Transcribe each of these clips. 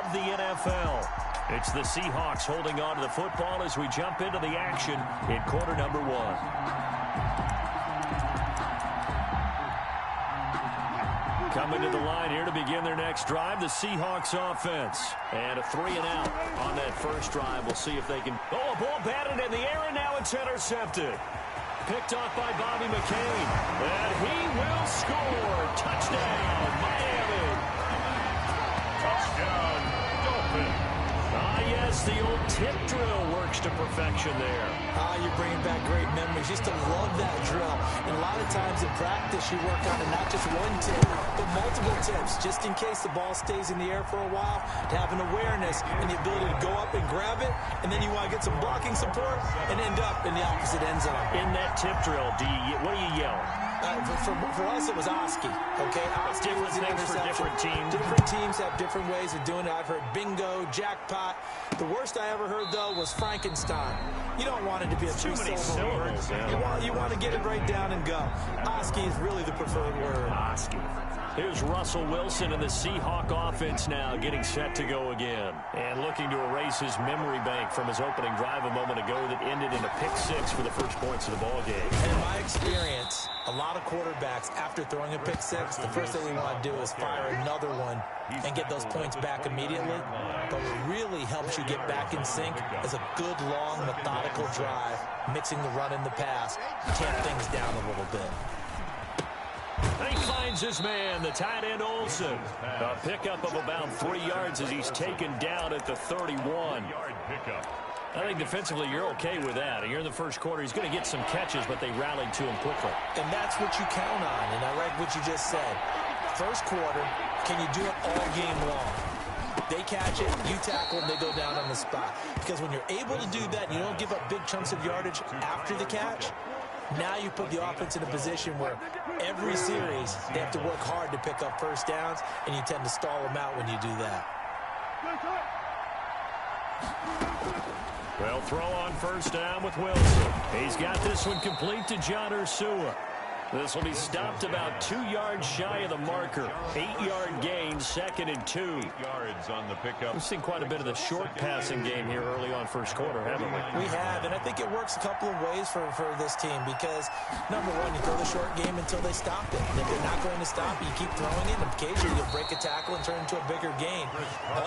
of the NFL. It's the Seahawks holding on to the football as we jump into the action in quarter number 1. Coming to the line here to begin their next drive, the Seahawks offense. And a 3-and-out on that first drive. We'll see if they can... Oh, a ball batted in the air, and now it's intercepted. Picked off by Bobby McCain. And he will score. Touchdown, Miami. Touchdown, Dolphins. Ah, yes, the old tip drill works to perfection there. You're bringing back great memories. Used to love that drill. And a lot of times in practice, you work on it, not just one tip, but multiple tips, just in case the ball stays in the air for a while, to have an awareness and the ability to go up and grab it, and then you want to get some blocking support and end up in the opposite end zone. In that tip drill, what do you yell? For us, it was Oski. Okay, Oski was an things for different teams. Different teams have different ways of doing it. I've heard bingo, jackpot. The worst I ever heard, though, was Frankenstein. You don't want it to be a two-syllable word. You want to get it right down and go. Oski is really the preferred word. Oski. Here's Russell Wilson in the Seahawk offense now, getting set to go again. And looking to erase his memory bank from his opening drive a moment ago that ended in a pick-6 for the first points of the ballgame. In my experience, a lot of quarterbacks, after throwing a pick-6, the first thing we want to do is fire another one and get those points back immediately. But what really helps you get back in sync is a good, long, methodical drive, mixing the run and the pass, tamp things down a little bit. And he finds his man, the tight end Olsen. A pickup of about 3 yards as he's taken down at the 31. I think defensively you're okay with that. You're in the first quarter. He's going to get some catches, but they rallied to him quickly. And that's what you count on, and I like what you just said. First quarter, can you do it all game long? They catch it, you tackle them, they go down on the spot. Because when you're able to do that and you don't give up big chunks of yardage after the catch, now you put the offense in a position where every series they have to work hard to pick up first downs, and you tend to stall them out when you do that. Well, throw on first down with Wilson. He's got this one complete to John Ursua. This will be stopped about 2 yards shy of the marker. 8-yard gain, 2nd and 2. 8 yards on the pickup. We've seen quite a bit of the short passing game here early on first quarter, haven't we? We have, and I think it works a couple of ways for this team because, number one, you throw the short game until they stop it. And if they're not going to stop it, you keep throwing it, and occasionally you'll break a tackle and turn it into a bigger gain.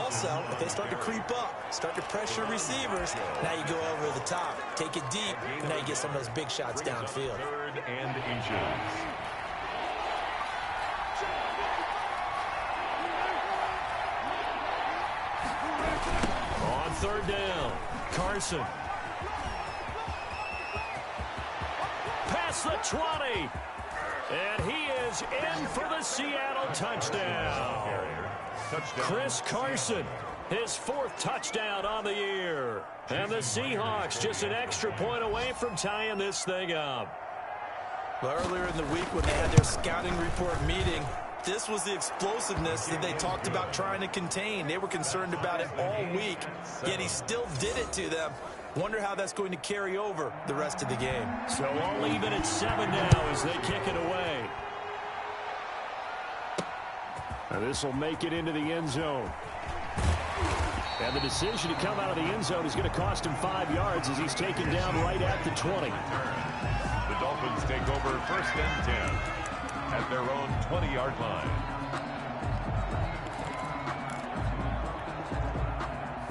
Also, if they start to creep up, start to pressure receivers, now you go over the top, take it deep, and now you get some of those big shots downfield. 3rd and inches. On 3rd down, Carson. Past the 20. And he is in for the Seattle touchdown. Chris Carson, his 4th touchdown on the year. And the Seahawks just an extra point away from tying this thing up. Well, earlier in the week when they had their scouting report meeting, this was the explosiveness that they talked about trying to contain. They were concerned about it all week, yet he still did it to them. Wonder how that's going to carry over the rest of the game. So all even at 7 now as they kick it away. And this will make it into the end zone. And the decision to come out of the end zone is going to cost him 5 yards as he's taken down right at the 20. The Dolphins take over 1st and 10 at their own 20-yard line.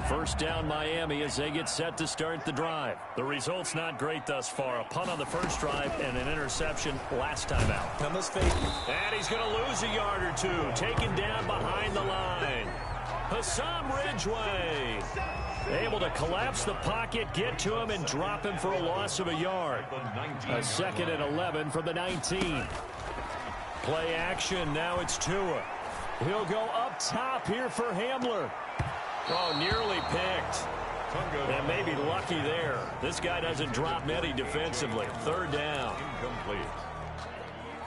1st down Miami as they get set to start the drive. The result's not great thus far. A punt on the first drive and an interception last time out. Now let's face it. And he's going to lose a yard or two. Taken down behind the line. Hassan Ridgeway able to collapse the pocket, get to him, and drop him for a loss of a yard. A 2nd and 11 from the 19. Play action. Now it's Tua. He'll go up top here for Hamler. Oh, nearly picked. And maybe lucky there. This guy doesn't drop many defensively. 3rd down. Incomplete.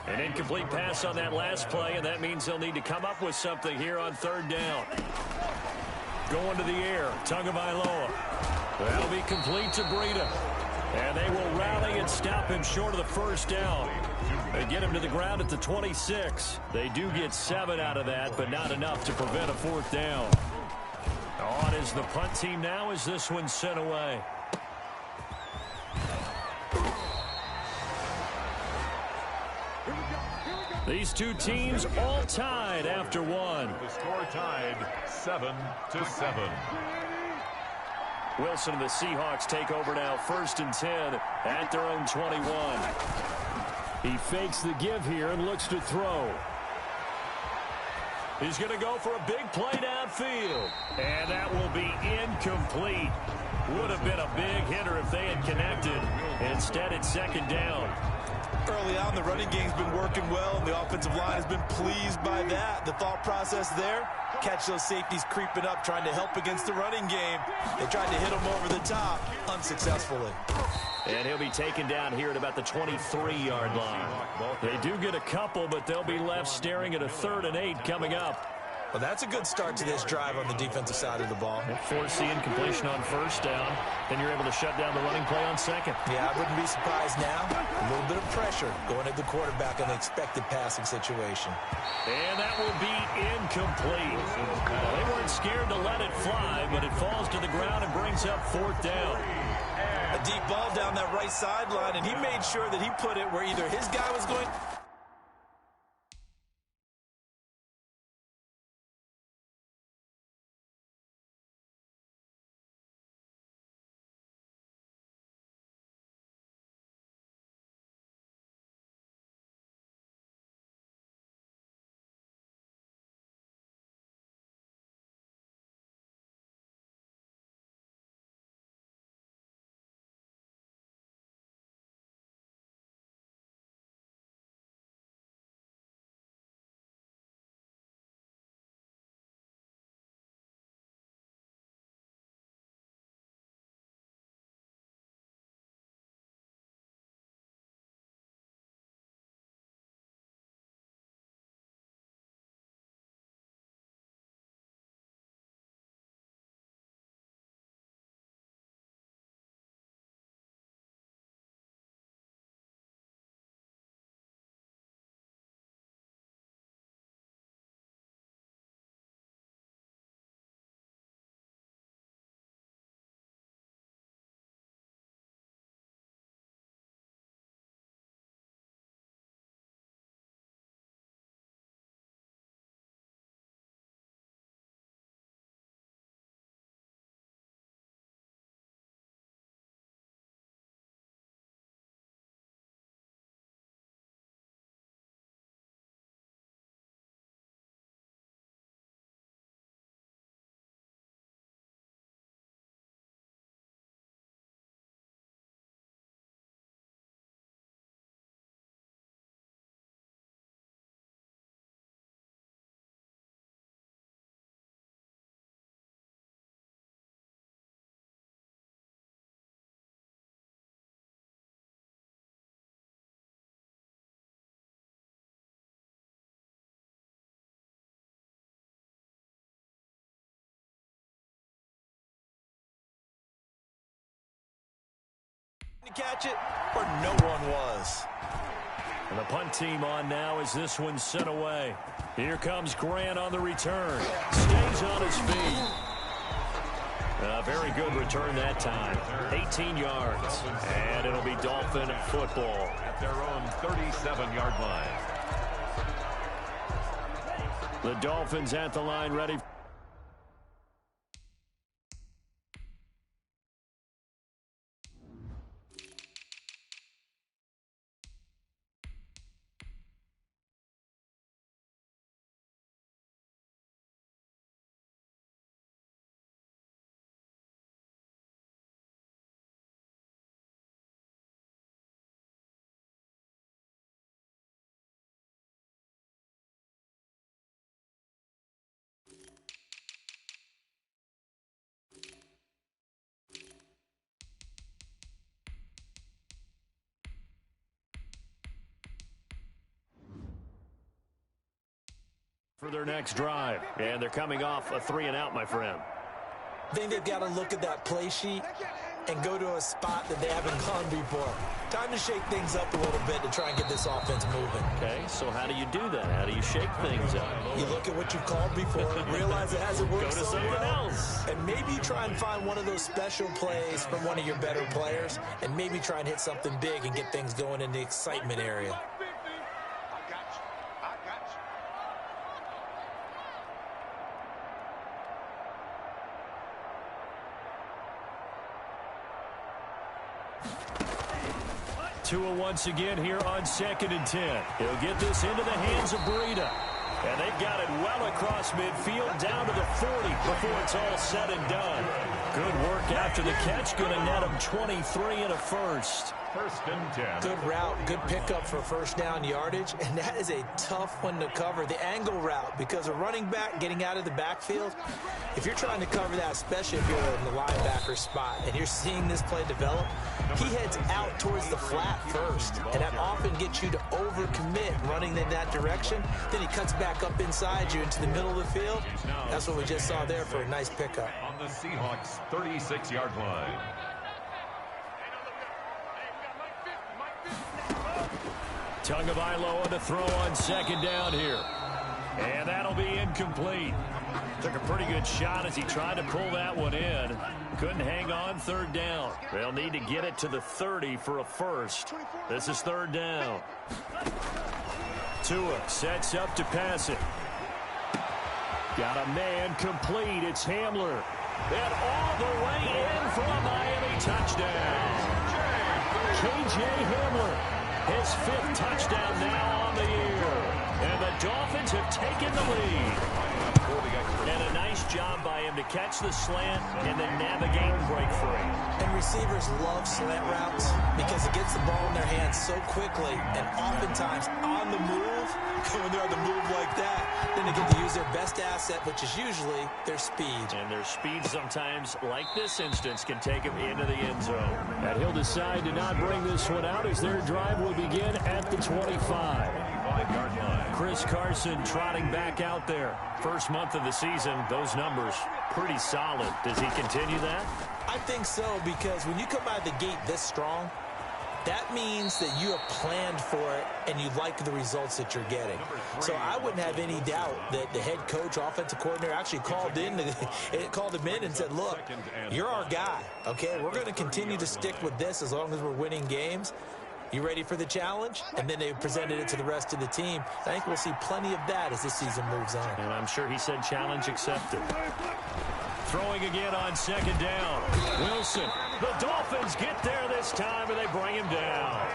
An incomplete pass on that last play, and that means they'll need to come up with something here on 3rd down. Going to the air, Tagovailoa. That'll be complete to Breida. And they will rally and stop him short of the 1st down. They get him to the ground at the 26. They do get 7 out of that, but not enough to prevent a 4th down. is the punt team now as this one's sent away. These two teams all tied after one. The score tied 7-7. Wilson and the Seahawks take over now, 1st and 10 at their own 21. He fakes the give here and looks to throw. He's going to go for a big play downfield. And that will be incomplete. Would have been a big hitter if they had connected. Instead, it's 2nd down. Early on, the running game's been working well, and the offensive line has been pleased by that. The thought process there, catch those safeties creeping up, trying to help against the running game. They tried to hit him over the top, unsuccessfully. And he'll be taken down here at about the 23-yard line. They do get a couple, but they'll be left staring at a 3rd and 8 coming up. Well, that's a good start to this drive on the defensive side of the ball. Force the incompletion on 1st down. Then you're able to shut down the running play on 2nd. Yeah, I wouldn't be surprised now. A little bit of pressure going at the quarterback in the expected passing situation. And that will be incomplete. They weren't scared to let it fly, but it falls to the ground and brings up 4th down. A deep ball down that right sideline, and he made sure that he put it where either his guy was going... to catch it, or no one was. And the punt team on now as this one's sent away. Here comes Grant on the return. Stays on his feet. A very good return that time. 18 yards. And it'll be Dolphin football. At their own 37-yard line. The Dolphins at the line ready. For their next drive. And they're coming off a 3-and-out, my friend. I think they've got to look at that play sheet and go to a spot that they haven't gone before. Time to shake things up a little bit to try and get this offense moving. Okay, so how do you do that? How do you shake things up? You look at what you've called before, realize it hasn't worked Go to so something well, else. and maybe you try and find one of those special plays from one of your better players, and maybe try and hit something big and get things going in the excitement area. 2 once again here on 2nd and 10. He'll get this into the hands of Breida. And they've got it well across midfield down to the 40 before it's all said and done. Good work after the catch. Going to net him 23 and a first. 1st and 10. Good route, good pickup for first down yardage, and that is a tough one to cover, the angle route, because a running back getting out of the backfield, if you're trying to cover that, especially if you're in the linebacker spot, and you're seeing this play develop, he heads out towards the flat first, and that often gets you to overcommit running in that direction. Then he cuts back up inside you into the middle of the field. That's what we just saw there for a nice pickup. On the Seahawks' 36-yard line. Tagovailoa to throw on 2nd down here. And that'll be incomplete. Took a pretty good shot as he tried to pull that one in. Couldn't hang on 3rd down. They'll need to get it to the 30 for a first. This is 3rd down. Tua sets up to pass it. Got a man complete. It's Hamler. And all the way in for a Miami touchdown. K.J. Hamler. His 5th touchdown now on the year. And the Dolphins have taken the lead. And a nice job by him to catch the slant and then navigate and break free. And receivers love slant routes because it gets the ball in their hands so quickly and oftentimes on the move. When they're on the move like that, then they get to use their best asset, which is usually their speed. And their speed sometimes, like this instance, can take them into the end zone. And he'll decide to not bring this one out as their drive will begin at the 25. Chris Carson trotting back out there. First month of the season, those numbers pretty solid. Does he continue that? I think so, because when you come out of the gate this strong, that means that you have planned for it and you like the results that you're getting. So I wouldn't have any doubt that the head coach, offensive coordinator, actually called him in and said, look, you're our guy, okay? We're going to continue to stick with this as long as we're winning games. You ready for the challenge? And then they presented it to the rest of the team. I think we'll see plenty of that as this season moves on. And I'm sure he said challenge accepted. Throwing again on 2nd down. Wilson. The Dolphins get there this time, and they bring him down.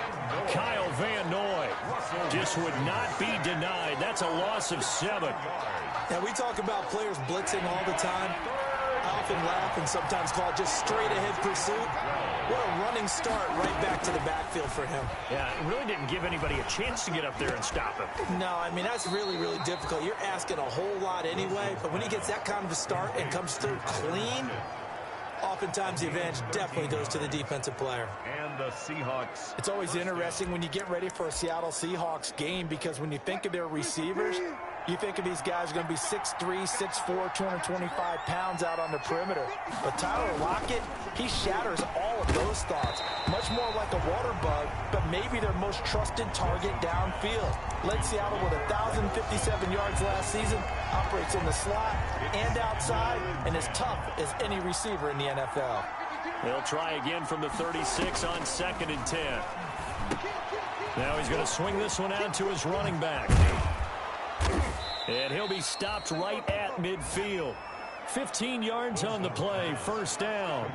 Kyle Van Noy just would not be denied. That's a loss of 7. Now, we talk about players blitzing all the time. I often laugh and sometimes call it just straight-ahead pursuit. What a running start right back to the backfield for him. Yeah, it really didn't give anybody a chance to get up there and stop him. No, I mean, that's really, really difficult. You're asking a whole lot anyway, but when he gets that kind of a start and comes through clean, oftentimes the advantage definitely goes to the defensive player. And the Seahawks. It's always interesting when you get ready for a Seattle Seahawks game because when you think of their receivers, you think of these guys are going to be 6'3", 6'4", 225 pounds out on the perimeter. But Tyler Lockett, he shatters all of those thoughts. Much more like a water bug, but maybe their most trusted target downfield. Led Seattle with 1,057 yards last season, operates in the slot and outside, and is tough as any receiver in the NFL. They'll try again from the 36 on 2nd and 10. Now he's going to swing this one out to his running back. And he'll be stopped right at midfield. 15 yards on the play, 1st down.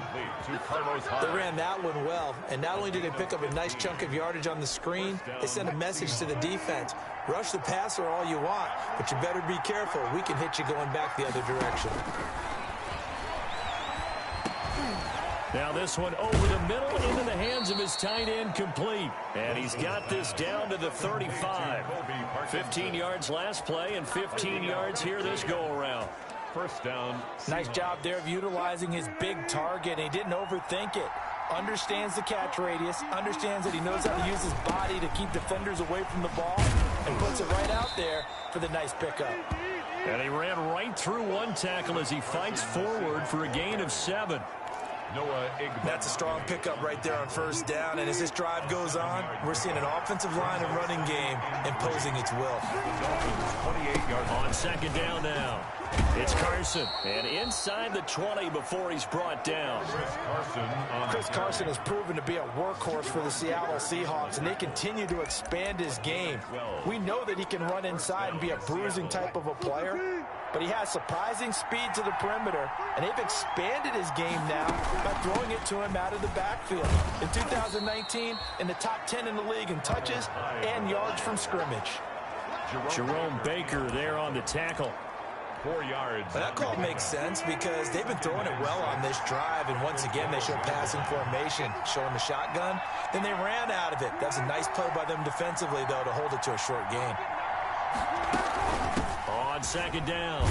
They ran that one well, and not only did they pick up a nice chunk of yardage on the screen, they sent a message to the defense. Rush the passer all you want, but you better be careful. We can hit you going back the other direction. Now this one over the middle into the hands of his tight end, complete. And he's got this down to the 35. 15 yards last play and 15 yards here this go-around. 1st down. Nice job there of utilizing his big target. He didn't overthink it. Understands the catch radius, understands that he knows how to use his body to keep defenders away from the ball, and puts it right out there for the nice pickup. And he ran right through one tackle as he fights forward for a gain of 7. That's a strong pickup right there on first down, and as this drive goes on, we're seeing an offensive line and running game imposing its will. 28 yards. On second down now. It's Carson, and inside the 20 before he's brought down. Chris Carson has proven to be a workhorse for the Seattle Seahawks, and they continue to expand his game. We know that he can run inside and be a bruising type of a player, but he has surprising speed to the perimeter, and they've expanded his game now by throwing it to him out of the backfield. In 2019, in the top 10 in the league in touches and yards from scrimmage. Jerome Baker there on the tackle. 4 yards. But that call makes sense because they've been throwing it well on this drive, and once again they show passing formation, showing the shotgun. Then they ran out of it. That's a nice play by them defensively, though, to hold it to a short gain. On second down,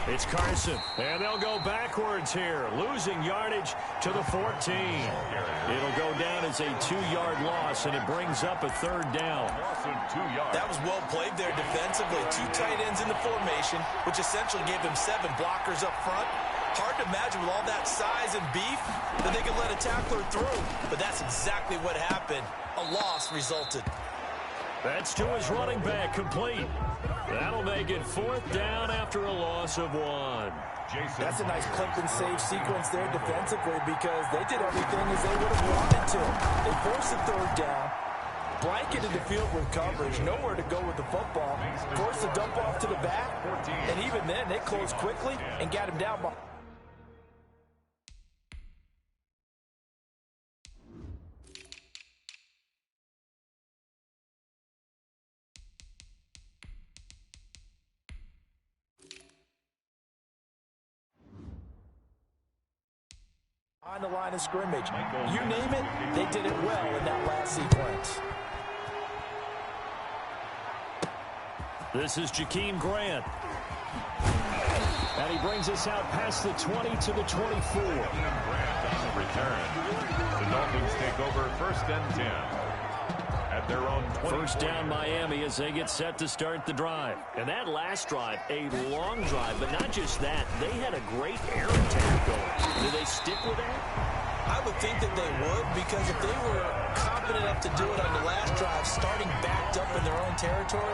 it's Carson, and they'll go backwards here, losing yardage to the 14. It'll go down as a 2-yard loss, and it brings up a third down. That was well played there defensively. 2 tight ends in the formation, which essentially gave them 7 blockers up front. Hard to imagine with all that size and beef that they could let a tackler through, but that's exactly what happened. A loss resulted. That's to his running back, complete. That'll make it 4th down after a loss of 1. That's a nice clip and save sequence there defensively because they did everything as they would have wanted to. They forced the 3rd down, blanketed the field with coverage, nowhere to go with the football, forced the dump off to the back, and even then they closed quickly and got him down behind. On the line of scrimmage. You name it, they did it well in that last sequence. This is Jakeem Grant. And he brings us out past the 20 to the 24. Return. The Dolphins take over 1st and 10. At their own 20. First down Miami as they get set to start the drive. And that last drive, a long drive, but not just that. They had a great air attack going. Do they stick with that? I would think that they would, because if they were confident enough to do it on the last drive, starting backed up in their own territory,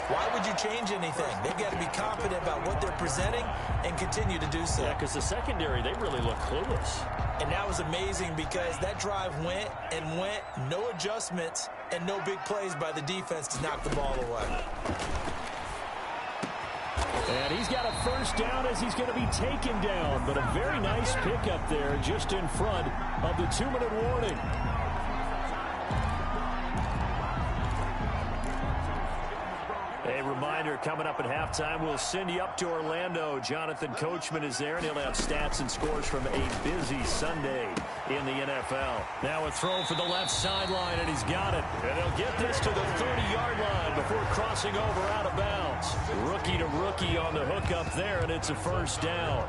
why would you change anything? They've got to be confident about what they're presenting and continue to do so. Yeah, because the secondary, they really look clueless. And that was amazing because that drive went and went, no adjustments, and no big plays by the defense to knock the ball away. And he's got a first down as he's going to be taken down. But a very nice pickup there just in front of the 2-minute warning. A reminder, coming up at halftime, we'll send you up to Orlando. Jonathan Coachman is there, and he'll have stats and scores from a busy Sunday in the NFL. Now a throw for the left sideline, and he's got it. And they'll get this to the 30-yard line before crossing over out of bounds. Rookie to rookie on the hookup there, and it's a first down.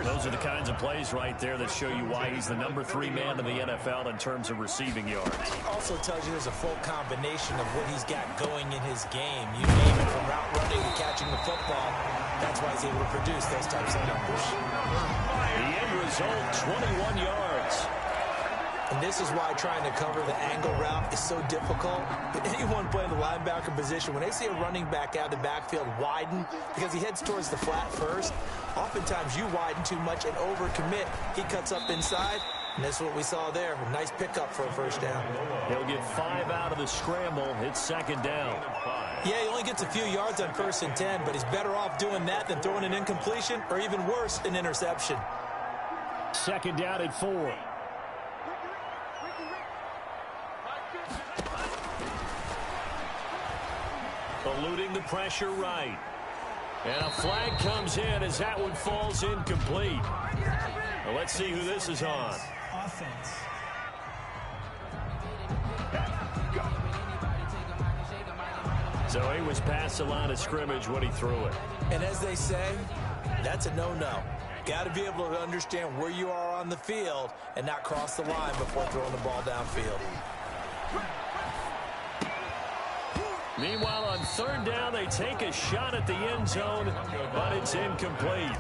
Those are the kinds of plays right there that show you why he's the number 3 man in the NFL in terms of receiving yards. Also tells you there's a full combination of what he's got going in his game. You name it, from route running to catching the football. That's why he's able to produce those types of numbers. The end result, 21 yards. And this is why trying to cover the angle route is so difficult. But anyone playing the linebacker position, when they see a running back out of the backfield widen because he heads towards the flat first, oftentimes you widen too much and overcommit. He cuts up inside, and that's what we saw there. A nice pickup for a first down. He'll get 5 out of the scramble. It's second down. Yeah, he only gets a few yards on 1st and 10, but he's better off doing that than throwing an incompletion or even worse, an interception. Second down at 4. Eluding the pressure right. And a flag comes in as that one falls incomplete. Well, let's see who this is on. Offense. So he was past the line of scrimmage when he threw it. And as they say, that's a no-no. Got to be able to understand where you are on the field and not cross the line before throwing the ball downfield. Meanwhile, on 3rd down, they take a shot at the end zone, but it's incomplete.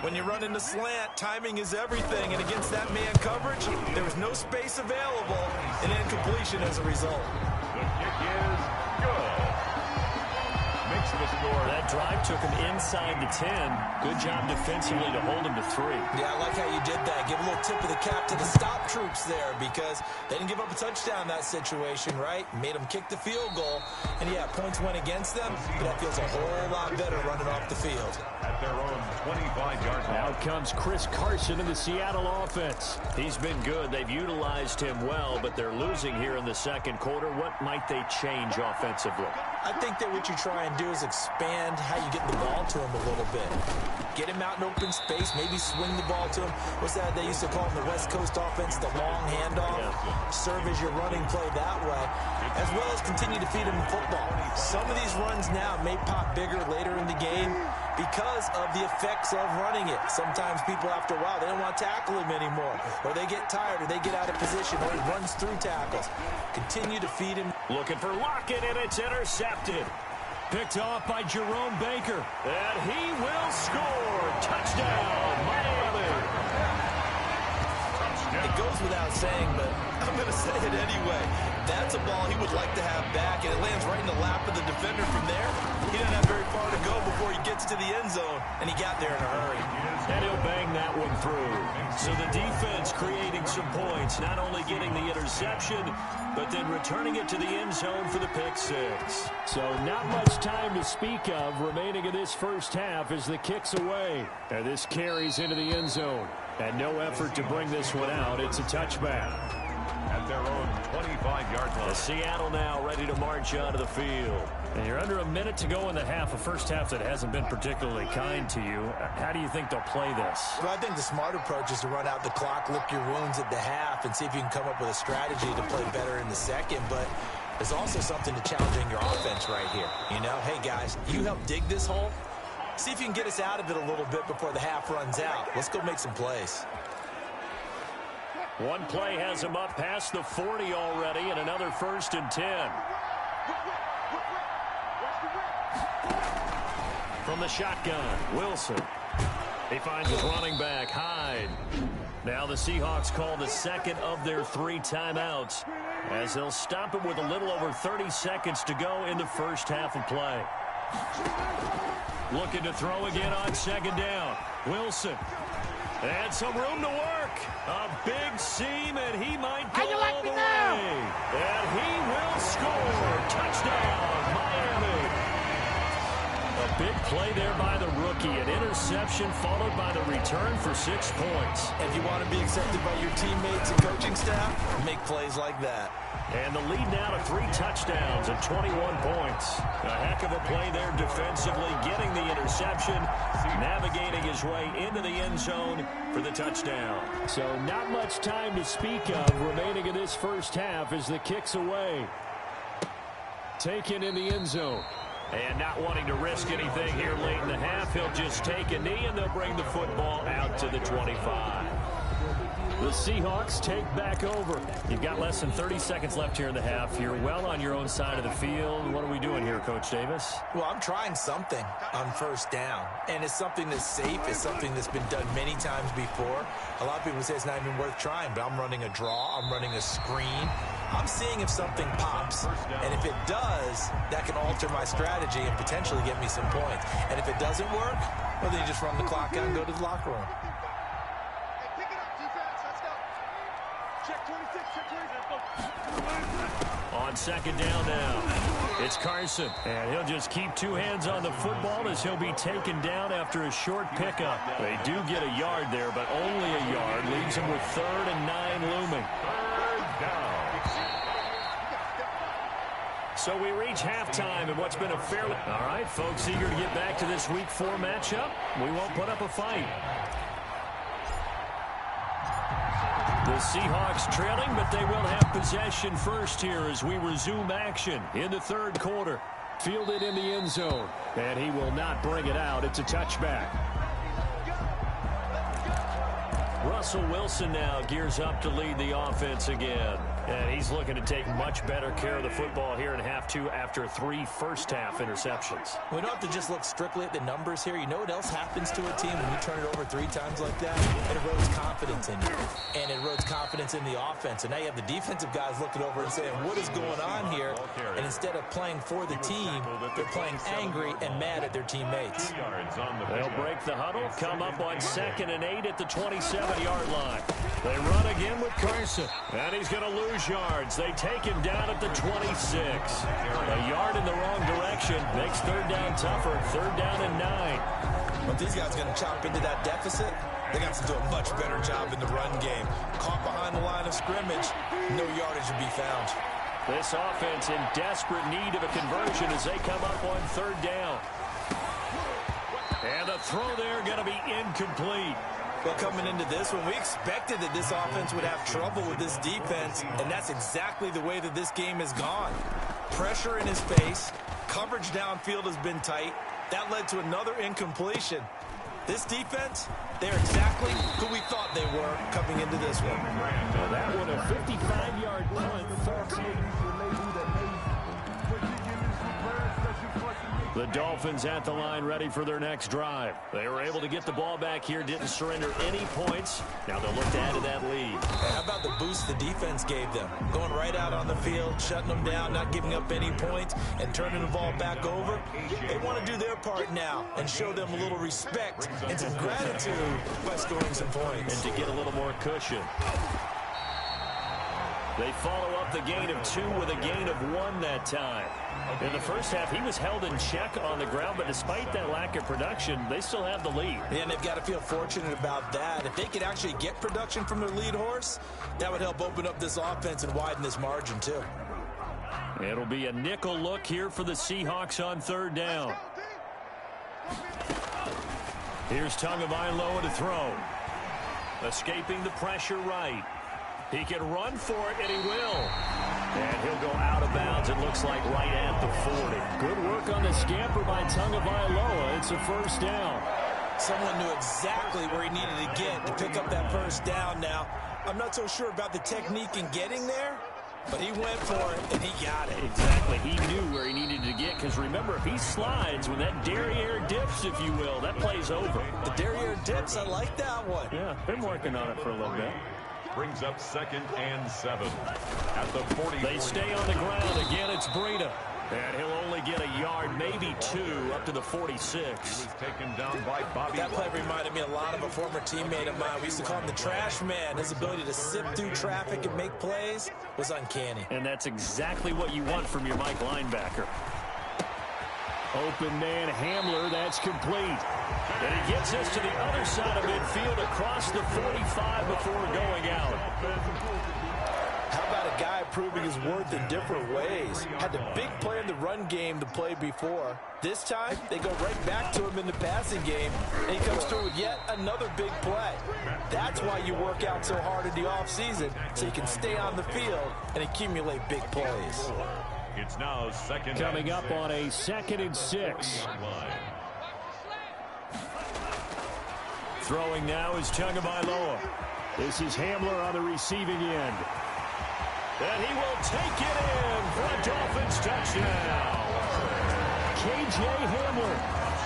When you run into slant, timing is everything, and against that man coverage, there was no space available, and incompletion as a result. The kick is good. Makes the score. That drive took him inside the 10. Good job defensively to hold him to 3. Yeah, I like how you did that. Give a little tip of the cap to the stop troops there because they didn't give up a touchdown in that situation, right? Made them kick the field goal. And, yeah, points went against them, but that feels a whole lot better running off the field. At their own 25-yard line. Out comes Chris Carson in the Seattle offense. He's been good. They've utilized him well, but they're losing here in the second quarter. What might they change offensively? I think that what you try and do is expand how you get the ball to him a little bit. Get him out in open space, maybe swing the ball to him. What's that they used to call in the West Coast offense, the long handoff? Yeah. Serve as your running play that way, as well as continue to feed him football. Some of these runs now may pop bigger later in the game because of the effects of running it. Sometimes people, after a while, they don't want to tackle him anymore, or they get tired, or they get out of position, or he runs through tackles. Continue to feed him. Looking for Lockett, and it's intercepted. Picked off by Jerome Baker, and he will score. Touchdown, Miami. It goes without saying, but I'm going to say it anyway. That's a ball he would like to have back, and it lands right in the lap of the defender from there. He doesn't have very far to go before he gets to the end zone, and he got there in a hurry. And he'll bang that one through. So the defense creating some points, not only getting the interception, but then returning it to the end zone for the pick six. So not much time to speak of remaining in this first half as the kick's away. And this carries into the end zone. And no effort to bring this one out. It's a touchback. At their own 25-yard line. Seattle now ready to march onto the field. And you're under a minute to go in the half, a first half that hasn't been particularly kind to you. How do you think they'll play this? Well, I think the smart approach is to run out the clock, lick your wounds at the half, and see if you can come up with a strategy to play better in the second. But there's also something to challenging your offense right here. You know, hey, guys, you help dig this hole. See if you can get us out of it a little bit before the half runs out. Let's go make some plays. One play has him up past the 40 already, and another 1st and 10. From the shotgun, Wilson. He finds his running back, Hyde. Now the Seahawks call the second of their 3 timeouts as they'll stop it with a little over 30 seconds to go in the first half of play. Looking to throw again on second down. Wilson. And some room to work. A big seam, and he might go all the way. And he will score. Touchdown, Miami. A big play there by the rookie. An interception followed by the return for 6 points. If you want to be accepted by your teammates and coaching staff, make plays like that. And the lead now to 3 touchdowns and 21 points. A heck of a play there defensively, getting the interception, navigating his way into the end zone for the touchdown. So not much time to speak of remaining in this first half as the kick's away. Taken in the end zone. And not wanting to risk anything here late in the half, he'll just take a knee and they'll bring the football out to the 25. The Seahawks take back over. You've got less than 30 seconds left here in the half. You're well on your own side of the field. What are we doing here, Coach Davis? Well, I'm trying something on first down. And it's something that's safe. It's something that's been done many times before. A lot of people say it's not even worth trying, but I'm running a draw. I'm running a screen. I'm seeing if something pops. And if it does, that can alter my strategy and potentially get me some points. And if it doesn't work, well, then you just run the clock out and go to the locker room. On second down now, it's Carson. And he'll just keep 2 hands on the football as he'll be taken down after a short pickup. They do get a yard there, but only a yard. Leaves him with 3rd and 9 looming. 3rd down. So we reach halftime in what's been a fairly... All right, folks, eager to get back to this Week 4 matchup. We won't put up a fight. The Seahawks trailing, but they will have possession first here as we resume action in the 3rd quarter. Fielded in the end zone, and he will not bring it out. It's a touchback. Russell Wilson now gears up to lead the offense again. And he's looking to take much better care of the football here in half two after 3 first-half interceptions. We don't have to just look strictly at the numbers here. You know what else happens to a team when you turn it over 3 times like that? It erodes confidence in you. And it erodes confidence in the offense. And now you have the defensive guys looking over and saying, what is going on here? And instead of playing for the team, they're playing angry and mad at their teammates. They'll break the huddle, come up on 2nd and 8 at the 27-yard line. They run again with Carson. And he's going to lose yards. They take him down at the 26. A yard in the wrong direction makes 3rd down tougher. 3rd down and 9. But these guys are going to chop into that deficit. They got to do a much better job in the run game. Caught behind the line of scrimmage, no yardage will be found. This offense in desperate need of a conversion as they come up on 3rd down. And the throw there going to be incomplete. Well, coming into this one, we expected that this offense would have trouble with this defense, and that's exactly the way that this game has gone. Pressure in his face, coverage downfield has been tight. That led to another incompletion. This defense, they're exactly who we thought they were coming into this one. Well, that one a 55-yard punt. The Dolphins at the line ready for their next drive. They were able to get the ball back here, didn't surrender any points. Now they'll look to add to that lead. How about the boost the defense gave them? Going right out on the field, shutting them down, not giving up any points, and turning the ball back over. They want to do their part now and show them a little respect and some gratitude by scoring some points. And to get a little more cushion. They follow up the gain of 2 with a gain of 1 that time. In the first half, he was held in check on the ground, but despite that lack of production, they still have the lead. And they've got to feel fortunate about that. If they could actually get production from their lead horse, that would help open up this offense and widen this margin, too. It'll be a nickel look here for the Seahawks on 3rd down. Here's Tagovailoa to throw. Escaping the pressure right. He can run for it, and he will. And he'll go out of bounds, it looks like, right at the 40. Good work on the scamper by Tagovailoa. It's a 1st down. Someone knew exactly where he needed to get to pick up that 1st down now. I'm not so sure about the technique in getting there, but he went for it, and he got it. Exactly. He knew where he needed to get, because remember, if he slides when that derriere dips, if you will, that play's over. The derriere dips, I like that one. Yeah, been working on it for a little bit. Brings up 2nd and 7 at the 40. They stay on the ground. Again, it's Breida. And he'll only get a yard, maybe 2, up to the 46. He was taken down by Bobby. That play reminded me a lot of a former teammate of mine. We used to call him the trash man. His ability to sift through traffic and make plays was uncanny. And that's exactly what you want from your Mike linebacker. Open man Hamler, that's complete. And he gets us to the other side of midfield across the 45 before going out. How about a guy proving his worth in different ways? Had the big play in the run game the play before. This time, they go right back to him in the passing game, and he comes through with yet another big play. That's why you work out so hard in the offseason, so you can stay on the field and accumulate big plays. It's now 2nd. Coming up on a 2nd and 6. Throwing now is Tagovailoa. This is Hamler on the receiving end. And he will take it in for a Dolphins touchdown. K.J. Hamler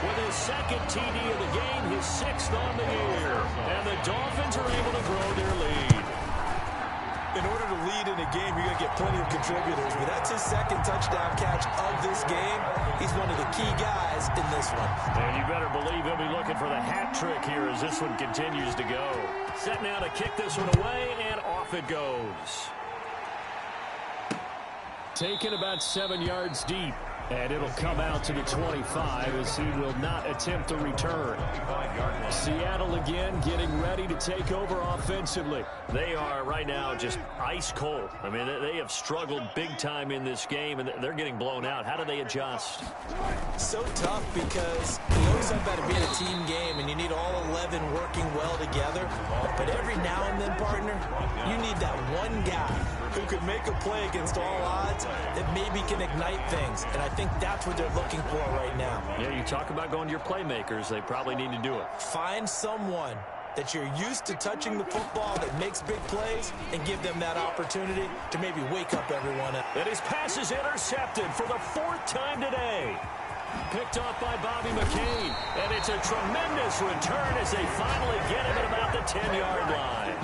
with his 2nd TD of the game, his 6th on the year. And the Dolphins are able to grow their lead. In order to lead in a game, you're going to get plenty of contributors. But that's his 2nd touchdown catch of this game. He's one of the key guys in this one. And you better believe he'll be looking for the hat trick here as this one continues to go. Set now to kick this one away, and off it goes. Taken about 7 yards deep. And it'll come out to the 25 as he will not attempt to return. Seattle again getting ready to take over offensively. They are right now just ice cold. I mean, they have struggled big time in this game, and they're getting blown out. How do they adjust? So tough because you always talk about it being a team game, and you need all 11 working well together. But every now and then, partner, you need that one guy who could make a play against all odds that maybe can ignite things. And I think that's what they're looking for right now. Yeah, you talk about going to your playmakers. They probably need to do it. Find someone that you're used to touching the football that makes big plays and give them that opportunity to maybe wake up everyone up. And his pass is intercepted for the 4th time today. Picked off by Bobby McCain. And it's a tremendous return as they finally get him at about the 10-yard line.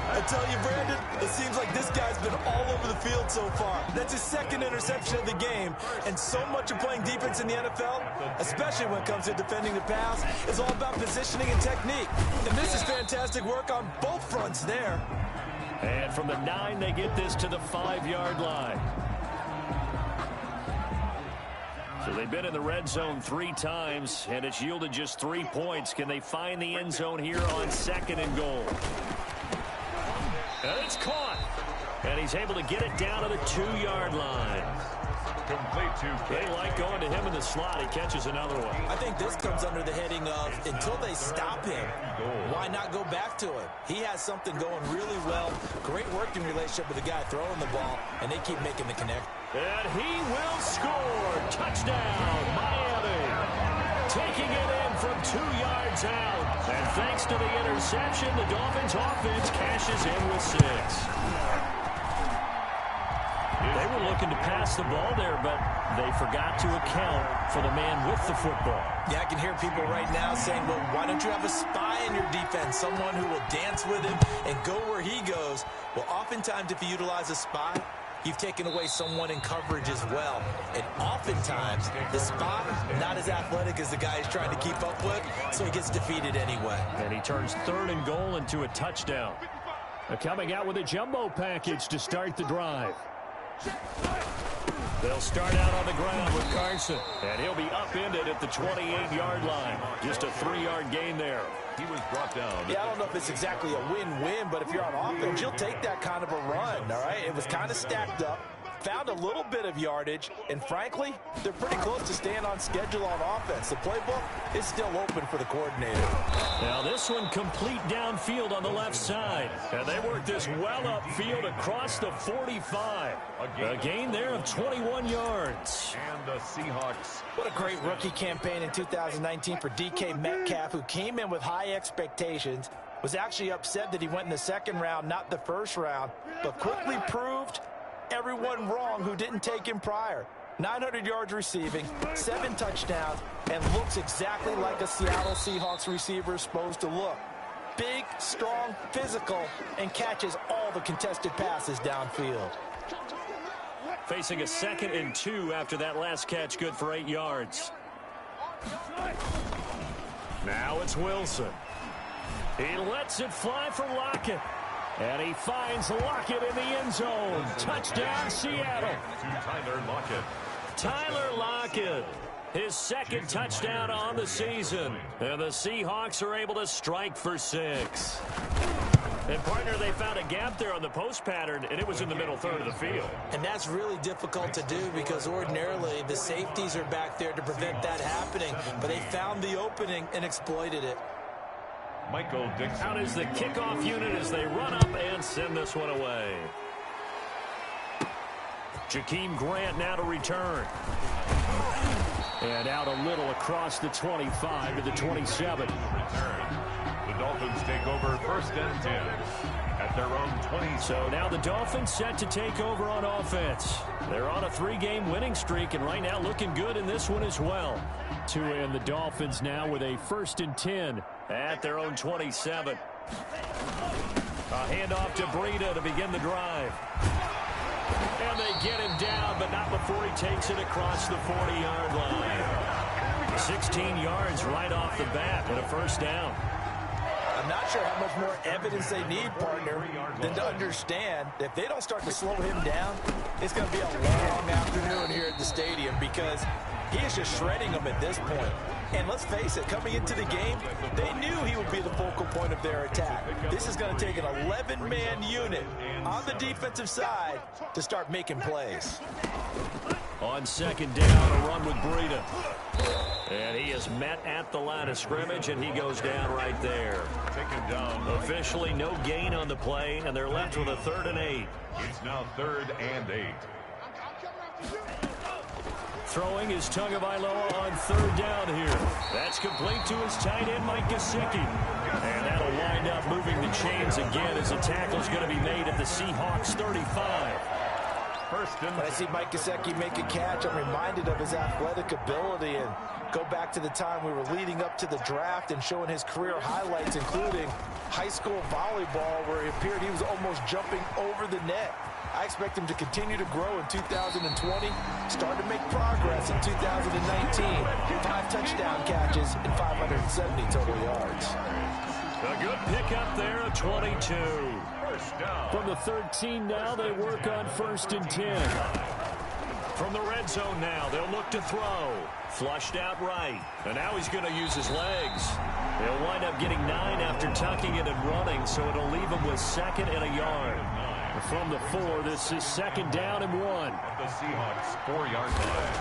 I tell you, Brandon, it seems like this guy's been all over the field so far. That's his 2nd interception of the game. And so much of playing defense in the NFL, especially when it comes to defending the pass, is all about positioning and technique. And this is fantastic work on both fronts there. And from the 9, they get this to the 5-yard line. So they've been in the red zone 3 times, and it's yielded just 3 points. Can they find the end zone here on 2nd and goal? And it's caught. And he's able to get it down to the 2-yard line. Complete to They like going to him in the slot. He catches another one. I think this comes under the heading of, until they stop him, why not go back to him? He has something going really well. Great working relationship with the guy throwing the ball, and they keep making the connect. And he will score. Touchdown, Miami. Taking it in from 2 yards out. And thanks to the interception, the Dolphins offense cashes in with 6. They were looking to pass the ball there, but they forgot to account for the man with the football. Yeah, I can hear people right now saying, well, why don't you have a spy in your defense, someone who will dance with him and go where he goes? Well, oftentimes if you utilize a spy, you've taken away someone in coverage as well. And oftentimes, the spy, not as athletic as the guy he's trying to keep up with, so he gets defeated anyway. And he turns 3rd and goal into a touchdown. They're coming out with a jumbo package to start the drive. They'll start out on the ground with Carson. And he'll be upended at the 28-yard line. Just a 3-yard gain there. He was brought down. Yeah, I don't know if it's exactly a win-win, but if you're on offense, you'll take that kind of a run, all right? It was kind of stacked up, found a little bit of yardage, and frankly, they're pretty close to staying on schedule on offense. The playbook is still open for the coordinator. Now this one complete downfield on the left side. And they work this well upfield across the 45. A gain there of 21 yards. And the Seahawks. What a great rookie campaign in 2019 for DK Metcalf, who came in with high expectations, was actually upset that he went in the 2nd round, not the 1st round, but quickly proved everyone wrong who didn't take him prior. 900 yards receiving, 7 touchdowns, and looks exactly like a Seattle Seahawks receiver is supposed to look. Big, strong, physical, and catches all the contested passes downfield. Facing a 2nd and 2 after that last catch, good for 8 yards. Now it's Wilson. He lets it fly for Lockett. And he finds Lockett in the end zone. Touchdown, Seattle. To Tyler Lockett. Tyler Lockett, his 2nd touchdown on the season. And the Seahawks are able to strike for 6. And, partner, they found a gap there on the post pattern, and it was in the middle 3rd of the field. And that's really difficult to do because ordinarily the safeties are back there to prevent that happening. But they found the opening and exploited it. Michael Dixon. Out is the kickoff unit as they run up and send this one away. Jakeem Grant now to return. And out a little across the 25 to the 27. Return. The Dolphins take over 1st and 10 at their own 20. So now the Dolphins set to take over on offense. They're on a 3-game winning streak, and right now looking good in this one as well. To end the Dolphins now with a 1st and 10 at their own 27. A handoff to Breida to begin the drive. And they get him down, but not before he takes it across the 40-yard line. 16 yards right off the bat and a 1st down. I'm not sure how much more evidence they need, partner, than to understand that if they don't start to slow him down, it's going to be a long afternoon here at the stadium because he is just shredding them at this point. And let's face it, coming into the game, they knew he would be the focal point of their attack. This is going to take an 11-man unit on the defensive side to start making plays. On 2nd down, a run with Breida. And he is met at the line of scrimmage, and he goes down right there. Taken down. Officially no gain on the play, and they're left with a 3rd and 8. It's now 3rd and 8. Throwing is Tagovailoa on third down here. That's complete to his tight end, Mike Gesicki. And that'll wind up moving the chains again as the tackle's going to be made at the Seahawks 35. When I see Mike Gesicki make a catch, I'm reminded of his athletic ability and go back to the time we were leading up to the draft and showing his career highlights, including high school volleyball, where it appeared he was almost jumping over the net. I expect him to continue to grow in 2020, start to make progress in 2019. 5 touchdown catches and 570 total yards. A good pickup there at 22. From the 13 now, they work on 1st and 10. From the red zone now, they'll look to throw. Flushed out right. And now he's going to use his legs. They'll wind up getting 9 after tucking it and running, so it'll leave him with 2nd and a yard. From the 4, this is 2nd down and 1. The Seahawks 4-yard line.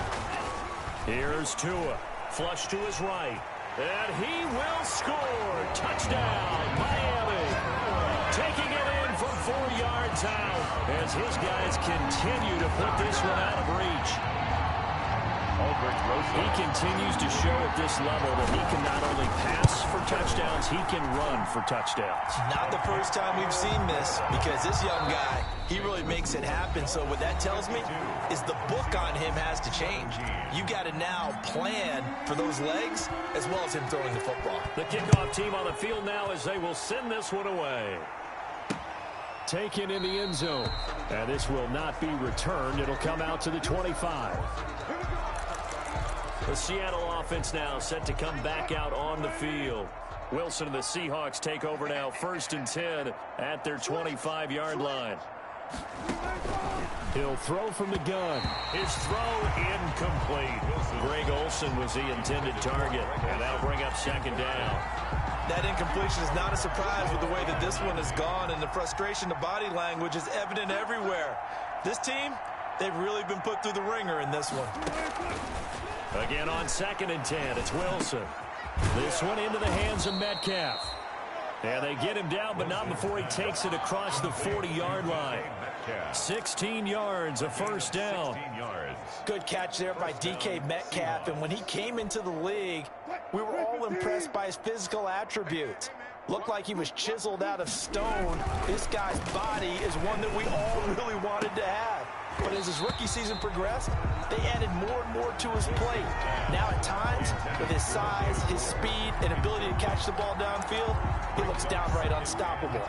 Here's Tua. Flush to his right. And he will score. Touchdown, Miami. Taking it in from 4 yards out as his guys continue to put this one out of reach. He continues to show at this level that he can not only pass for touchdowns, he can run for touchdowns. Not the first time we've seen this, because this young guy, he really makes it happen. So what that tells me is the book on him has to change. You got to now plan for those legs as well as him throwing the football. The kickoff team on the field now as they will send this one away. Taken in the end zone. And this will not be returned. It'll come out to the 25. The Seattle offense now set to come back out on the field. Wilson and the Seahawks take over now, 1st and 10 at their 25-yard line. He'll throw from the gun. His throw incomplete. Greg Olsen was the intended target, and that'll bring up 2nd down. That incompletion is not a surprise with the way that this one has gone, and the frustration, the body language is evident everywhere. This team, they've really been put through the ringer in this one. Again on 2nd and 10, it's Wilson. This one into the hands of Metcalf. And they get him down, but not before he takes it across the 40-yard line. 16 yards, a 1st down. Good catch there by DK Metcalf, and when he came into the league, we were all impressed by his physical attributes. Looked like he was chiseled out of stone. This guy's body is one that we all really wanted to have. But as his rookie season progressed, they added more and more to his plate. Now at times, with his size, his speed, and ability to catch the ball downfield, he looks downright unstoppable.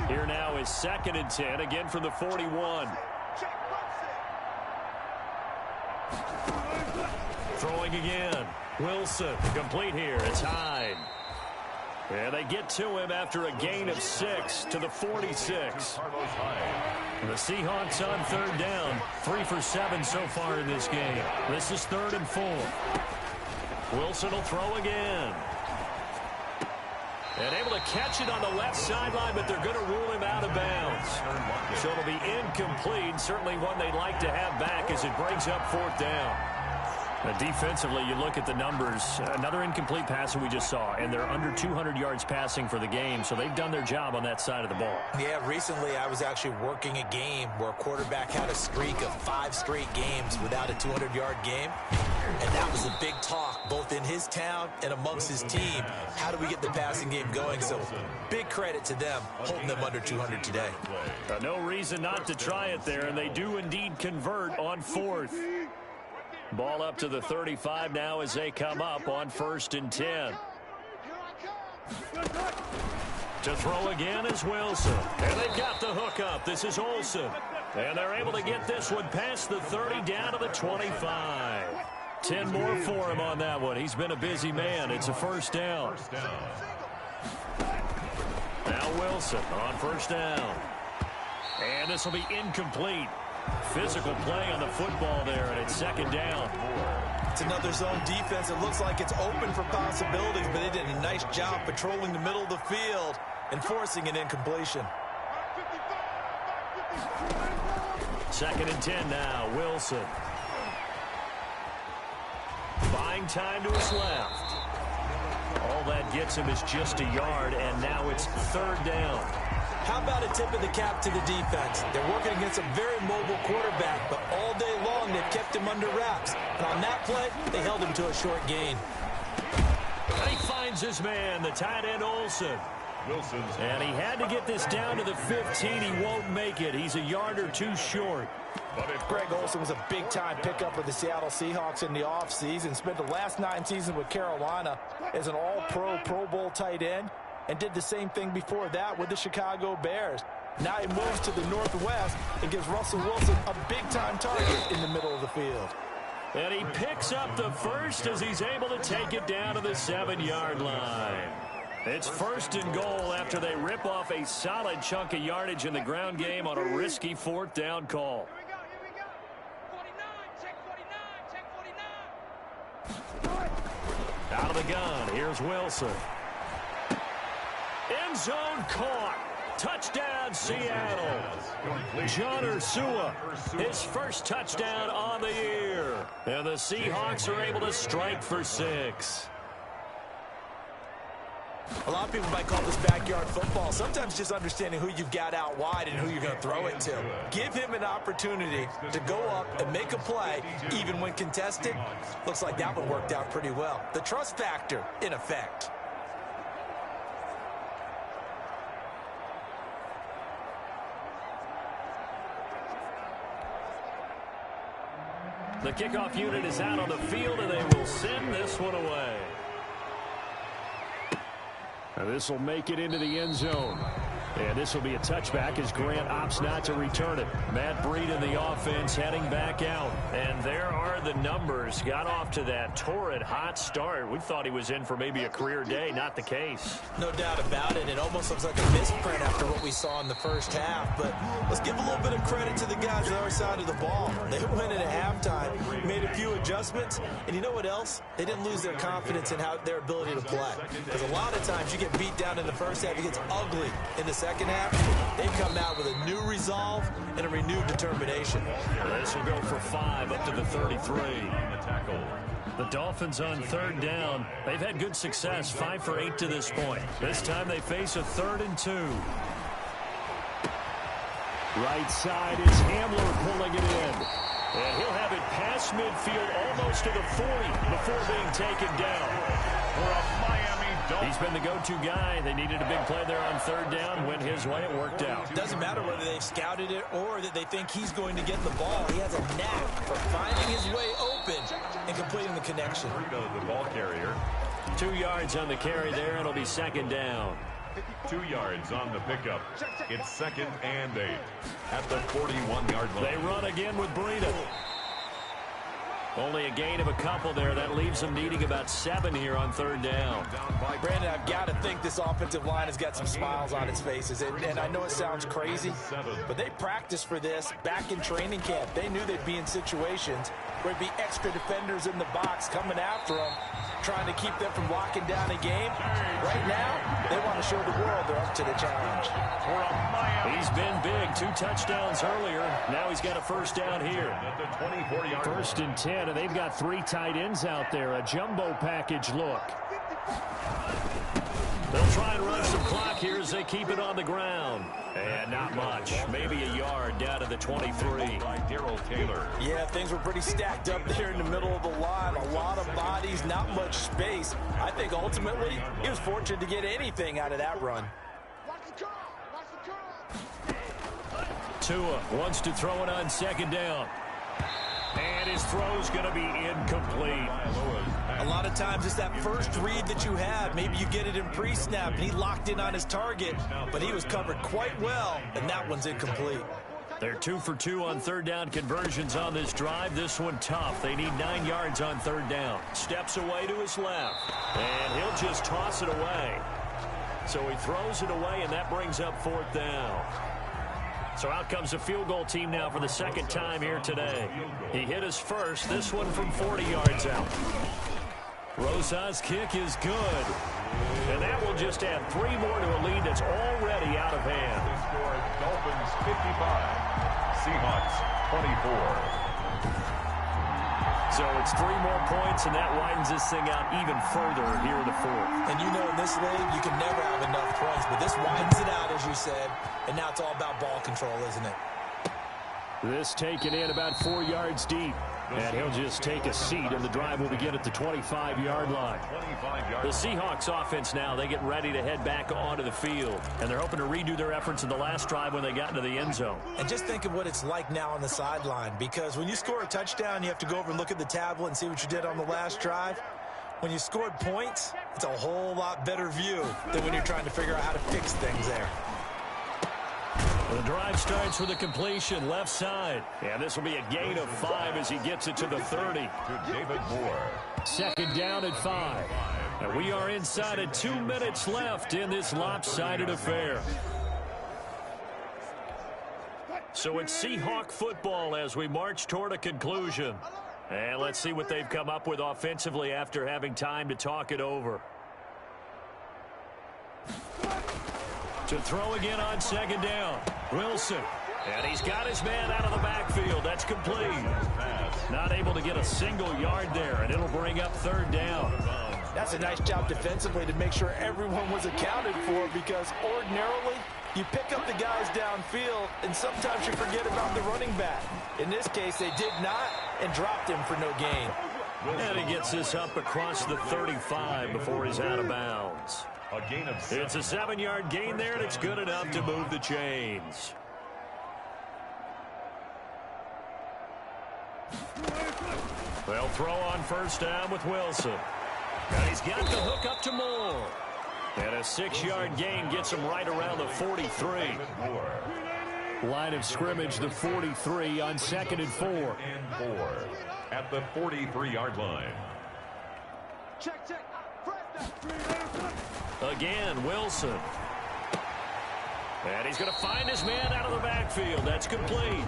Here now is 2nd and 10, again from the 41. Throwing again. Wilson, complete here. It's Hyde. And they get to him after a gain of 6 to the 46. The Seahawks on 3rd down. 3 for 7 so far in this game. This is 3rd and 4. Wilson will throw again. And able to catch it on the left sideline, but they're going to rule him out of bounds. So it'll be incomplete. Certainly one they'd like to have back as it brings up 4th down. Defensively, you look at the numbers. Another incomplete pass that we just saw, and they're under 200 yards passing for the game, so they've done their job on that side of the ball. Yeah, recently I was actually working a game where a quarterback had a streak of 5 straight games without a 200-yard game, and that was a big talk, both in his town and amongst his team. How do we get the passing game going? So big credit to them, holding them under 200 today. No reason not to try it there, and they do indeed convert on 4th. Ball up to the 35 now as they come up on 1st and 10. To throw again is Wilson. And they've got the hook up. This is Olsen. And they're able to get this one past the 30 down to the 25. 10 more for him on that one. He's been a busy man. It's a 1st down. Now Wilson on 1st down. And this will be incomplete. Physical play on the football there, and it's 2nd down. It's another zone defense. It looks like it's open for possibilities, but they did a nice job patrolling the middle of the field and forcing an incompletion. 2nd and 10 now, Wilson. Buying time to his left. All that gets him is just a yard, and now it's 3rd down. How about a tip of the cap to the defense? They're working against a very mobile quarterback, but all day long they've kept him under wraps. And on that play, they held him to a short gain. And he finds his man, the tight end Olsen. And he had to get this down to the 15. He won't make it. He's a yard or two short. Greg Olsen was a big-time pickup for the Seattle Seahawks in the offseason. Spent the last 9 seasons with Carolina as an all-pro, Pro Bowl tight end, and did the same thing before that with the Chicago Bears. Now he moves to the Northwest and gives Russell Wilson a big-time target in the middle of the field. And he picks up the first as he's able to take it down to the 7-yard line. It's 1st and goal after they rip off a solid chunk of yardage in the ground game on a risky 4th down call. Out of the gun, here's Wilson. End zone caught. Touchdown, Seattle. John Ursua, his first touchdown on the year. And the Seahawks are able to strike for 6. A lot of people might call this backyard football. Sometimes just understanding who you've got out wide and who you're going to throw it to. Give him an opportunity to go up and make a play, even when contested. Looks like that one worked out pretty well. The trust factor in effect. The kickoff unit is out on the field, and they will send this one away. Now this will make it into the end zone. And this will be a touchback as Grant opts not to return it. Matt Breed in the offense heading back out. And there are the numbers. Got off to that torrid hot start. We thought he was in for maybe a career day. Not the case. No doubt about it. It almost looks like a misprint after what we saw in the first half. But let's give a little bit of credit to the guys on the other side of the ball. They went in at halftime, made a few adjustments. And you know what else? They didn't lose their confidence in their ability to play. Because a lot of times you get beat down in the first half. It gets ugly in the second half. They come out with a new resolve and a renewed determination. This will go for 5 up to the 33. The Dolphins on 3rd down. They've had good success, 5 for 8 to this point. This time they face a 3rd and 2. Right side is Hamler pulling it in. And he'll have it past midfield almost to the 40 before being taken down. For a Miami Dolphins. He's been the go-to guy. They needed a big play there on 3rd down. Went his way. It worked out. Doesn't matter whether they've scouted it or that they think he's going to get the ball. He has a knack for finding his way open and completing the connection. The ball carrier. 2 yards on the carry there. It'll be 2nd down. 2 yards on the pickup. It's 2nd and 8 at the 41-yard line. They run again with Breida. Only a gain of a couple there. That leaves them needing about 7 here on 3rd down. Brandon, I've got to think this offensive line has got some smiles on its faces. And I know it sounds crazy, but they practiced for this back in training camp. They knew they'd be in situations where there'd be extra defenders in the box coming after them, trying to keep them from locking down a game. Right now, they want to show the world they're up to the challenge. He's been big. 2 touchdowns earlier. Now he's got a 1st down here. At the 24-yard 1st and 10, and they've got 3 tight ends out there. A jumbo package look. They'll try and run some clock here as they keep it on the ground. And not much. Maybe a yard down to the 23. by Darrell Taylor. Yeah, things were pretty stacked up there in the middle of the line. A lot of bodies, not much space. I think ultimately he was fortunate to get anything out of that run. Tua wants to throw it on 2nd down. And his throw's going to be incomplete. A lot of times it's that first read that you have. Maybe you get it in pre-snap, and he locked in on his target, but he was covered quite well, and that one's incomplete. They're 2 for 2 on 3rd down conversions on this drive. This one tough. They need 9 yards on 3rd down. Steps away to his left, and he'll just toss it away. So he throws it away, and that brings up 4th down. So out comes the field goal team now for the 2nd time here today. He hit his first, this one from 40 yards out. Rosa's kick is good. And that will just add 3 more to a lead that's already out of hand. The score, Dolphins 55, Seahawks 24. So it's 3 more points, and that widens this thing out even further here in the fourth. And you know in this league, you can never have enough points, but this widens it out, as you said, and now it's all about ball control, isn't it? This taken in about 4 yards deep. And he'll just take a seat, and the drive will begin at the 25-yard line. The Seahawks offense now, they get ready to head back onto the field. And they're hoping to redo their efforts in the last drive when they got into the end zone. And just think of what it's like now on the sideline, because when you score a touchdown, you have to go over and look at the tablet and see what you did on the last drive. When you scored points, it's a whole lot better view than when you're trying to figure out how to fix things there. The drive starts with a completion left side. And this will be a gain of 5 as he gets it to the 30. To David Moore. Second down at 5. And we are inside of 2 minutes left in this lopsided affair. So it's Seahawk football as we march toward a conclusion. And let's see what they've come up with offensively after having time to talk it over. To throw again on second down. Wilson. And he's got his man out of the backfield. That's complete. Not able to get a single yard there, and it'll bring up third down. That's a nice job defensively to make sure everyone was accounted for, because ordinarily you pick up the guys downfield, and sometimes you forget about the running back. In this case, they did not and dropped him for no gain. And he gets this up across the 35 before he's out of bounds. It's a 7-yard gain there, and it's good enough to move the chains. They'll throw on first down with Wilson. And he's got the hook up to Moore. And a 6-yard gain gets him right around the 43. Line of scrimmage, the 43 on 2nd and 4. At the 43-yard line. Check. Again, Wilson. And he's going to find his man out of the backfield. That's complete.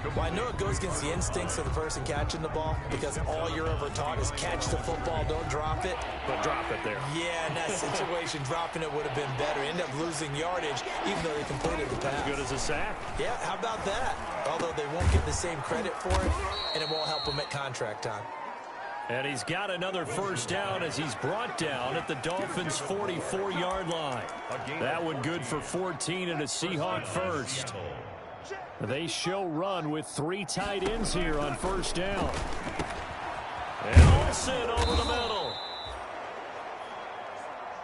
Well, I know it goes against the instincts of the person catching the ball, because all you're ever taught is catch the football, don't drop it. But drop it there. Yeah, in that situation, dropping it would have been better. End up losing yardage, even though they completed the pass. As good as a sack. Yeah, how about that? Although they won't get the same credit for it, and it won't help them at contract time. And he's got another first down as he's brought down at the Dolphins' 44-yard line. That one good for 14 and a Seahawk first. They show run with 3 tight ends here on first down. And Olsen over the middle.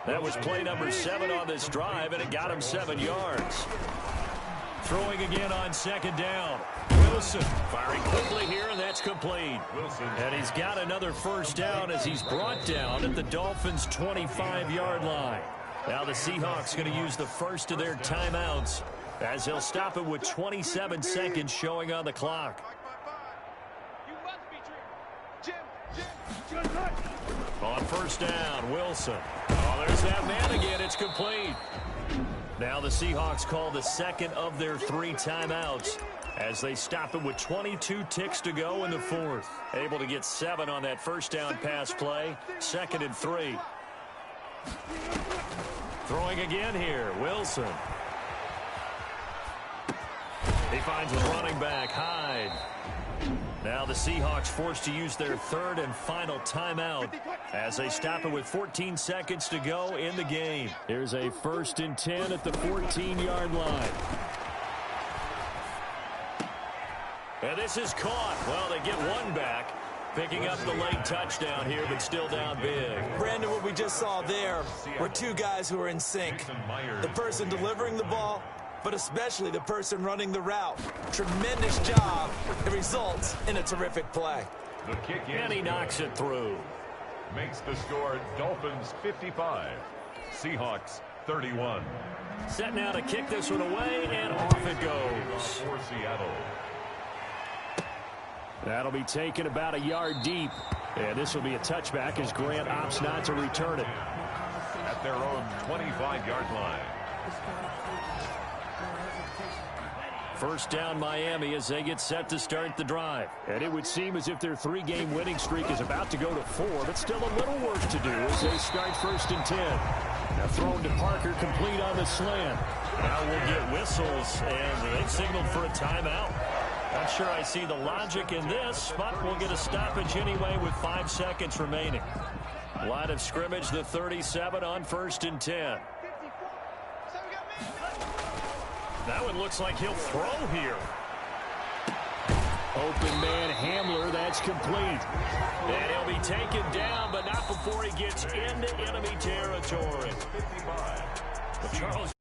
That was play number 7 on this drive, and it got him 7 yards. Throwing again on second down. Wilson firing quickly here, and that's complete. And he's got another first down as he's brought down at the Dolphins' 25-yard line. Now the Seahawks going to use the first of their timeouts as they'll stop it with 27 seconds showing on the clock. On first down, Wilson. Oh, there's that man again. It's complete. Now the Seahawks call the second of their 3 timeouts as they stop it with 22 ticks to go in the fourth. Able to get 7 on that first down pass play. 2nd and 3. Throwing again here, Wilson. He finds his running back, Hyde. Now the Seahawks forced to use their 3rd and final timeout as they stop it with 14 seconds to go in the game. Here's a 1st and 10 at the 14-yard line. And this is caught. Well, they get 1 back, picking up the late touchdown here, but still down big. Brandon, what we just saw there were 2 guys who are in sync. The person delivering the ball, but especially the person running the route. Tremendous job. It results in a terrific play. The kick in, and he knocks it through. Makes the score Dolphins 55, Seahawks 31. Set now to kick this one away, and off it goes. For Seattle. That'll be taken about a yard deep. And this will be a touchback as Grant opts not to return it. At their own 25-yard line. First down Miami as they get set to start the drive. And it would seem as if their 3-game winning streak is about to go to 4, but still a little work to do as they start 1st and 10. Now thrown to Parker, complete on the slant. Now we'll get whistles, and they've signaled for a timeout. Not sure I see the logic in this, but we'll get a stoppage anyway with 5 seconds remaining. Line of scrimmage, the 37 on 1st and 10. That one looks like he'll throw here. Open man Hamler, that's complete. And he'll be taken down, but not before he gets into enemy territory. But Charles